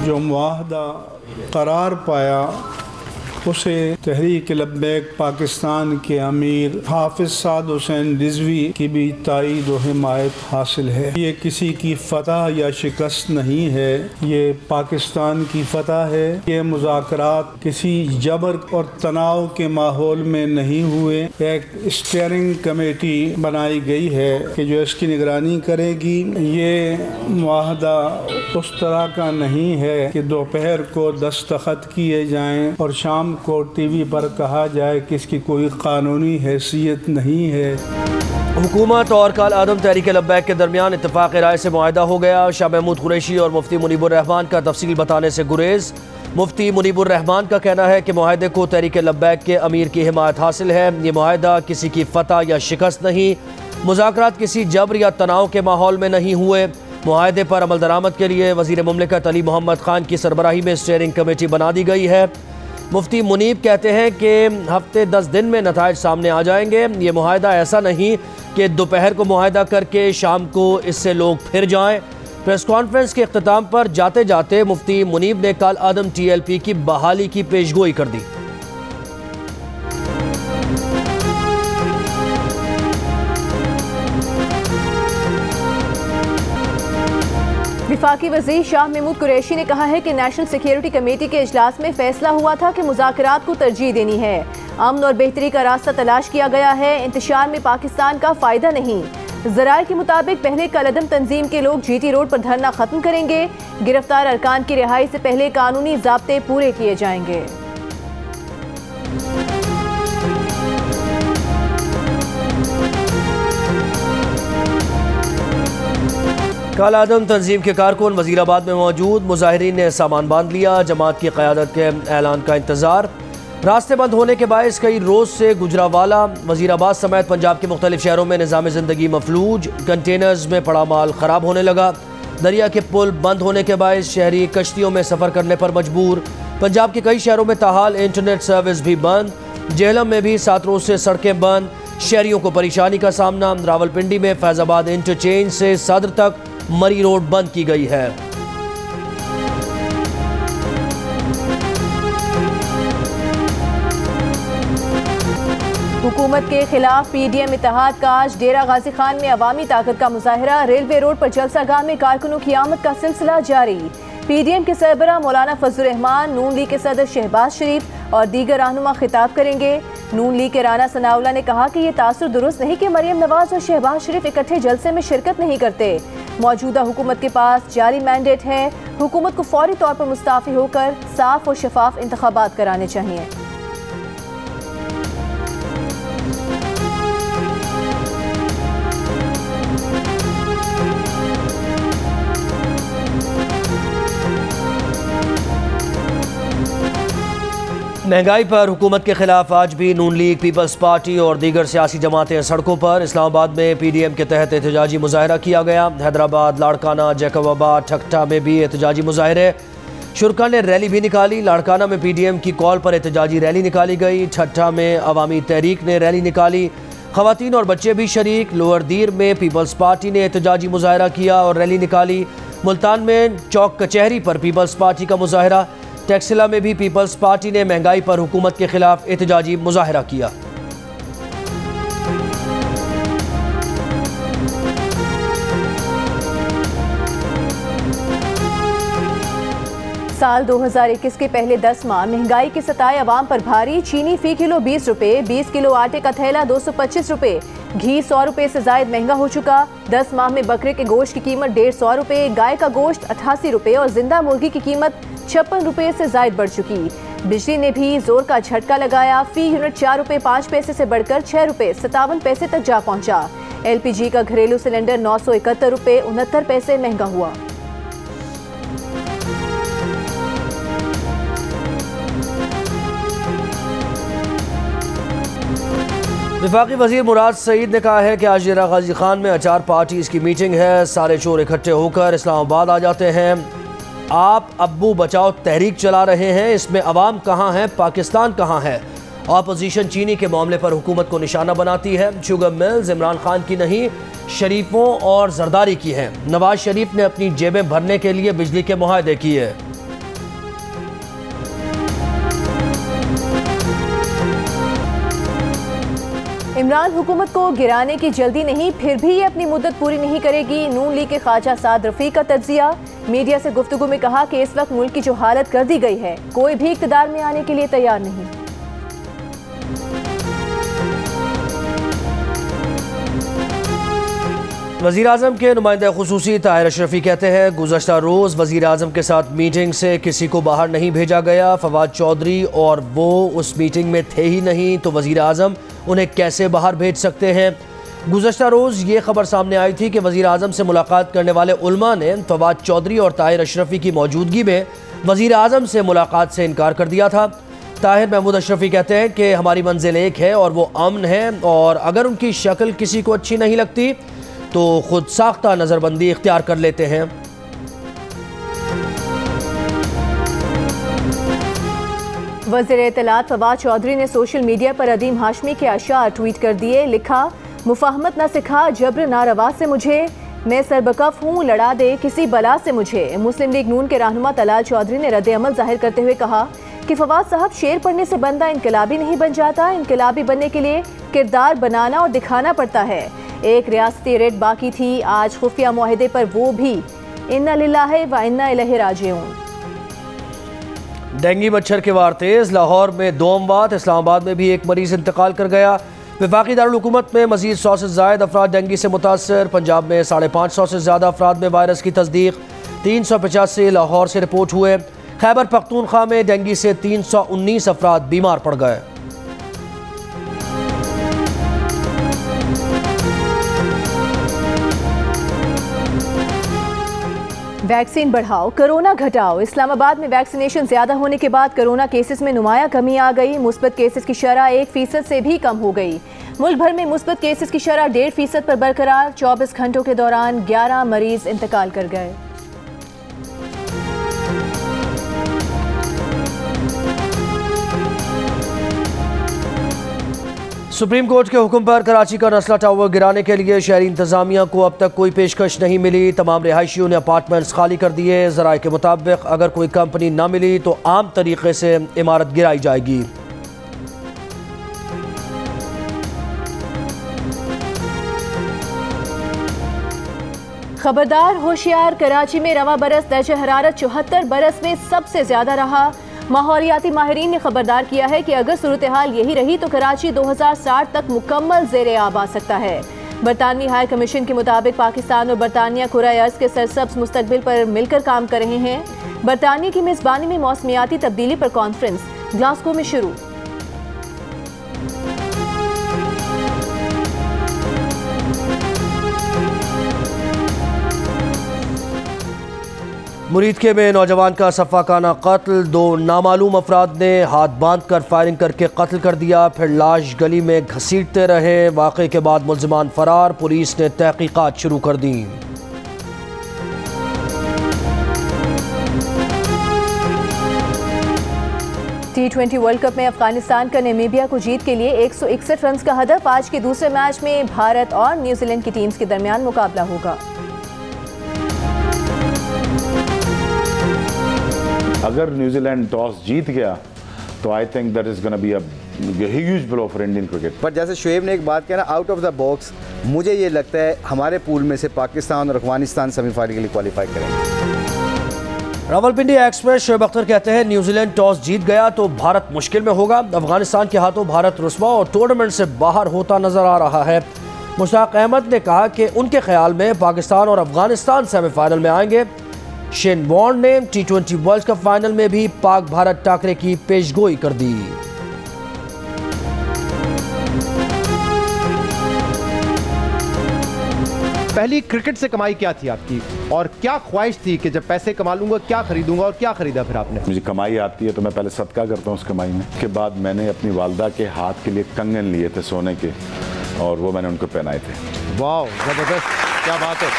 जो मुआहदा करार पाया उसे तहरीक लब्बैक पाकिस्तान के अमीर हाफिज साद हुसैन रिजवी की भी ताईद व हिमायत हासिल है। ये किसी की फतह या शिकस्त नहीं है, ये पाकिस्तान की फतह है। ये मुज़ाकरात किसी जबर और तनाव के माहौल में नहीं हुए। एक स्टीयरिंग कमेटी बनाई गई है कि जो इसकी निगरानी करेगी। ये मुआहदा उस तरह का नहीं है कि दोपहर को दस्तखत किए जाएं और शाम को टीवी पर कहा जाए कि इसकी कोई कानूनी हैसियत नहीं है। हुकूमत और काल आदम तहरीक लब्बैक के दरमियान इत्तफाक राय से मुआहदा हो गया। शाह महमूद कुरैशी और मुफ्ती मुनीबुर रहमान का तफसील बताने से गुरेज। मुफ्ती मुनीबुर रहमान का कहना है कि मुआहदे को तहरीक लब्बैक के अमीर की हिमायत हासिल है। ये मुआहदा किसी की फतह या शिकस्त नहीं, मुज़ाकरात किसी जबर या तनाव के माहौल में नहीं हुए। मुआहदे पर अमल दरामद के लिए वज़ीर मुमलिकत अली मोहम्मद खान की सरबराही में स्टीयरिंग कमेटी बना दी गई है। मुफ्ती मुनीब कहते हैं कि हफ्ते 10 दिन में नताइज सामने आ जाएंगे। ये मुआहदा ऐसा नहीं कि दोपहर को मुआहदा करके शाम को इससे लोग फिर जाएं। प्रेस कॉन्फ्रेंस के अख्ताम पर जाते जाते मुफ्ती मुनीब ने काल आदम TLP की बहाली की पेशगोई कर दी। वफाकी वज़ीर शाह महमूद कुरैशी ने कहा है कि नेशनल सिक्योरिटी कमेटी के इजलास में फैसला हुआ था कि मुज़ाकरात को तरजीह देनी है। अमन और बेहतरी का रास्ता तलाश किया गया है, इंतशार में पाकिस्तान का फ़ायदा नहीं। ज़राए के मुताबिक पहले कलअदम तंजीम के लोग GT रोड पर धरना ख़त्म करेंगे। गिरफ्तार अरकान की रिहाई से पहले कानूनी ज़ाब्ते पूरे किए जाएंगे। काल आदम तंजीम के कारकुन वज़ीराबाद में मौजूद। मुजाहिरीन ने सामान बांध लिया। जमात की क़यादत के ऐलान का इंतज़ार। रास्ते बंद होने के बायस कई रोज़ से गुजरावाला वज़ीराबाद समेत पंजाब के मुख्तलिफ शहरों में निज़ाम ज़िंदगी मफलूज। कंटेनर्स में पड़ा माल ख़राब होने लगा। दरिया के पुल बंद होने के बायस शहरी कश्तियों में सफ़र करने पर मजबूर। पंजाब के कई शहरों में ताहाल इंटरनेट सर्विस भी बंद। जेहलम में भी 7 रोज़ से सड़कें बंद। शहरियों को परेशानी का सामना। रावलपिंडी में फैज़ाबाद इंटरचेंज से सदर तक मरी रोड बंद की गई है। हुकूमत के खिलाफ PDM इत्तेहाद का आज डेरा गाजी खान में अवामी ताकत का मुजाहिरा। रेलवे रोड पर जलसागाह में कारकुनों की आमद का सिलसिला जारी। PDM के सरबराह मौलाना फजलुर रहमान, नून लीग के सदर शहबाज शरीफ और दीगर रहनुमा खिताब करेंगे। नून लीग के राना सनाउल्लाह ने कहा कि ये तासुर दुरुस्त नहीं कि मरियम नवाज और शहबाज शरीफ इकट्ठे जलसे में शिरकत नहीं करते। मौजूदा हुकूमत के पास जारी मैंडेट है। हुकूमत को फौरी तौर पर मुस्ताफ़ी होकर साफ और शफाफ इंतखाबात कराने चाहिए। महंगाई पर हुकूमत के खिलाफ आज भी नून लीग, पीपल्स पार्टी और दीगर सियासी जमातें सड़कों पर। इस्लामाबाद में PDM के तहत एहतजाजी मुजाहरा किया गया। हैदराबाद, लाड़काना, जैकबाबाद, ठकठा में भी एहतजाजी मुजाहरे। शुरका ने रैली भी निकाली। लाड़काना में PDM की कॉल पर एहतजाजी रैली निकाली गई। ठट्ठा में अवामी तहरीक ने रैली निकाली। खवातीन और बच्चे भी शरीक। लोअर दीर में पीपल्स पार्टी ने एहतजाजी मुजाहरा किया और रैली निकाली। मुल्तान में चौक कचहरी पर पीपल्स पार्टी का मुजाहरा। टैक्सिला में भी पीपल्स पार्टी ने महंगाई पर हुकूमत के खिलाफ एहतजाजी मुजाहरा किया। साल 2021 के पहले 10 माह महंगाई के सताए अवाम पर भारी। चीनी फी किलो 20 रुपये, 20 किलो आटे का थैला 225 रुपये, घी 100 रुपये से जायद महंगा हो चुका। 10 माह में बकरे के गोश्त की कीमत 150 रुपये, गाय का गोश्त 88 रुपये और जिंदा मुर्गी की कीमत 56 रुपये से जायद बढ़ चुकी। बिजली ने भी जोर का झटका लगाया। फी यूनिट 4 रुपये 5 पैसे से बढ़कर 6 रुपये 57 पैसे तक जा पहुंचा। LPG का घरेलू सिलेंडर 971 रुपये 69 पैसे महंगा हुआ। वफाकी वज़ीर मुराद सईद ने कहा है कि आज डेरा गाजी खान में अचार पार्टीज़ की मीटिंग है। सारे चोर इकट्ठे होकर इस्लामाबाद आ जाते हैं। आप अब्बू बचाओ तहरीक चला रहे हैं, इसमें अवाम कहाँ है, पाकिस्तान कहाँ है। अपोजिशन चीनी के मामले पर हुकूमत को निशाना बनाती है। शुगर मिल्स इमरान खान की नहीं, शरीफों और जरदारी की है। नवाज शरीफ ने अपनी जेबें भरने के लिए बिजली के मुआहदे किए। इमरान हुकूमत को गिराने की जल्दी नहीं, फिर भी ये अपनी मुद्दत पूरी नहीं करेगी। नून लीग के ख्वाजा साद रफीक का तज्जिया। मीडिया से गुफ्तगू में कहा कि इस वक्त मुल्क की जो हालत कर दी गई है, कोई भी इक़्तिदार में आने के लिए तैयार नहीं। वज़ीर आज़म के नुमाइंदा खुसूसी ताहिर अशरफी कहते हैं, गुज़श्ता रोज़ वज़ीर आज़म के साथ मीटिंग से किसी को बाहर नहीं भेजा गया। फवाद चौधरी और वो उस मीटिंग में थे ही नहीं, तो वज़ीर आज़म उन्हें कैसे बाहर भेज सकते हैं। गुज़श्ता रोज़ ये खबर सामने आई थी कि वज़ीर आज़म से मुलाकात करने वाले उलमा ने फवाद चौधरी और ताहिर अशरफी की मौजूदगी में वज़ीर आज़म से मुलाकात से इनकार कर दिया था। ताहिर महमूद अशरफी कहते हैं कि हमारी मंजिल एक है और वो अमन है, और अगर उनकी शक्ल किसी को अच्छी नहीं लगती तो खुद साख्ता नज़रबंदी इख्तियार कर लेते हैं। वज़ीर इत्तलात फवाद चौधरी ने सोशल मीडिया पर अदीम हाशमी के अशार ट्वीट कर दिए। लिखा, मुफाहमत न सिखा जब्र नारवा से मुझे, मैं सरबकफ हूँ लड़ा दे किसी बला से मुझे। मुस्लिम लीग नून के रहनुमा तलाल चौधरी ने रद्द अमल जाहिर करते हुए कहा कि फवाद साहब, शेर पढ़ने से बंदा इनकलाबी नहीं बन जाता। इनकलाबी बनने के लिए किरदार बनाना और दिखाना पड़ता है। एक रियासती रेड बाकी थी, आज खुफिया मुआहिदे पर वो भी। इन्ना लिल्लाहि व इन्ना इलैहि राजिऊन। डेंगू मच्छर के वार तेज, लाहौर में 2 अमवात, इस्लामाबाद में भी एक मरीज इंतकाल कर गया। वफाकी दारुल हुकूमत में मजीद 100 से ज़ायद अफराद डेंगू से मुतासर। पंजाब में 550 से ज़्यादा अफराद में वायरस की तस्दीक। 385 लाहौर से रिपोर्ट हुए। खैबर पख्तूनख्वा में डेंगू से 319 अफराद बीमार पड़ गए। वैक्सीन बढ़ाओ, कोरोना घटाओ। इस्लामाबाद में वैक्सीनेशन ज्यादा होने के बाद कोरोना केसेस में नुमाया कमी आ गई। मुस्बत केसेस की शरह 1% से भी कम हो गई। मुल्क भर में मुस्बत केसेस की शरह 1.5% पर बरकरार। 24 घंटों के दौरान 11 मरीज इंतकाल कर गए। सुप्रीम कोर्ट के हुक्म पर कराची का नस्ला टावर गिराने के लिए शहरी इंतजामिया को अब तक कोई पेशकश नहीं मिली। तमाम रिहायशियों ने अपार्टमेंट्स खाली कर दिए। ज़राए के मुताबिक अगर कोई कंपनी न मिली तो आम तरीके से इमारत गिराई जाएगी। खबरदार होशियार, कराची में रवा बरस दर्जा हरारत 74 बरस में सबसे ज्यादा रहा। माहौलियाती माहिरीन ने खबरदार किया है कि अगर सूरत हाल यही रही तो कराची 2060 तक मुकम्मल ज़ेरे आब आ सकता है। बरतानवी हाई कमीशन के मुताबिक पाकिस्तान और बरतानिया कुराए अर्ज़ के सरसब्ज़ मुस्तकबिल पर मिलकर काम कर रहे हैं। बरतानिया की मेज़बानी में मौसमियाती तब्दीली पर कॉन्फ्रेंस ग्लासगो में शुरू। मुरीदके में नौजवान का सफ़ाकाना कत्ल, 2 नामालूम अफराद ने हाथ बांध कर फायरिंग करके कत्ल कर दिया, फिर लाश गली में घसीटते रहे। वाक़े के बाद मुल्ज़िमान फरार, पुलिस ने तहकीकात शुरू कर दी। T20 वर्ल्ड कप में अफगानिस्तान का नामीबिया को जीत के लिए 161 रन का हदफ। आज के दूसरे मैच में भारत और न्यूजीलैंड की टीम्स के दरमियान मुकाबला होगा। अगर न्यूजीलैंड टॉस जीत गया तो I think that is gonna be a huge blow for Indian cricket. पर जैसे शुएब ने एक बात किया ना, आउट ऑफ द बॉक्स, मुझे ये लगता है हमारे पूल में से पाकिस्तान और अफगानिस्तान सेमीफाइनल के लिए क्वालिफाई करेंगे। रावलपिंडी एक्सप्रेस शुएब अख्तर कहते हैं, न्यूजीलैंड टॉस जीत गया तो भारत मुश्किल में होगा। अफगानिस्तान के हाथों भारत रुस्वा और टूर्नामेंट से बाहर होता नजर आ रहा है। मुश्ताक अहमद ने कहा कि उनके ख्याल में पाकिस्तान और अफगानिस्तान सेमीफाइनल में आएंगे। शेन वॉर्न ने T20 वर्ल्ड कप फाइनल में भी पाक भारत टाकरे की पेशगोई कर दी। पहली क्रिकेट से कमाई क्या थी आपकी, और क्या ख्वाहिश थी कि जब पैसे कमा लूंगा क्या खरीदूंगा, और क्या खरीदा फिर आपने? मुझे कमाई आती है तो मैं पहले सदका करता हूँ उस कमाई में। के बाद मैंने अपनी वालदा के हाथ के लिए कंगन लिए थे सोने के, और वो मैंने उनको पहनाए थे। वाह, जबरदस्त, क्या बात है।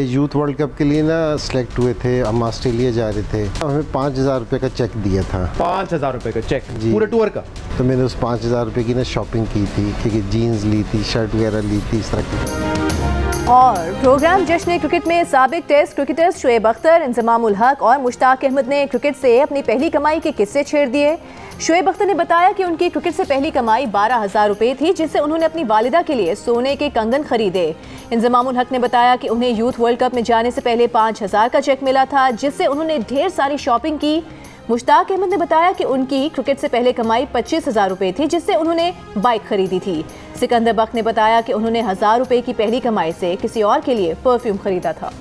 यूथ वर्ल्ड कप के लिए ना सिलेक्ट हुए थे, हम ऑस्ट्रेलिया जा रहे थे। हमें 5000 रुपये का चेक दिया था। 5000 रुपये का चेक पूरे टूर का? तो मैंने उस 5000 रुपये की ना शॉपिंग की थी, क्योंकि जीन्स ली थी, शर्ट वगैरह ली थी, इस तरह की। और प्रोग्राम जश्न क्रिकेट में साबिक टेस्ट क्रिकेटर्स शुएब अख्तर, इंजमामुल हक और मुश्ताक अहमद ने क्रिकेट से अपनी पहली कमाई के किस्से छेड़ दिए। शुएब अख्तर ने बताया कि उनकी क्रिकेट से पहली कमाई 12,000 रुपये थी, जिससे उन्होंने अपनी वालिदा के लिए सोने के कंगन खरीदे। इंजमामुल हक ने बताया कि उन्हें यूथ वर्ल्ड कप में जाने से पहले 5,000 का चेक मिला था, जिससे उन्होंने ढेर सारी शॉपिंग की। मुश्ताक अहमद ने बताया कि उनकी क्रिकेट से पहले कमाई 25,000 रुपये थी, जिससे उन्होंने बाइक खरीदी थी। सिकंदर बख्श ने बताया कि उन्होंने 1,000 रुपये की पहली कमाई से किसी और के लिए परफ्यूम खरीदा था।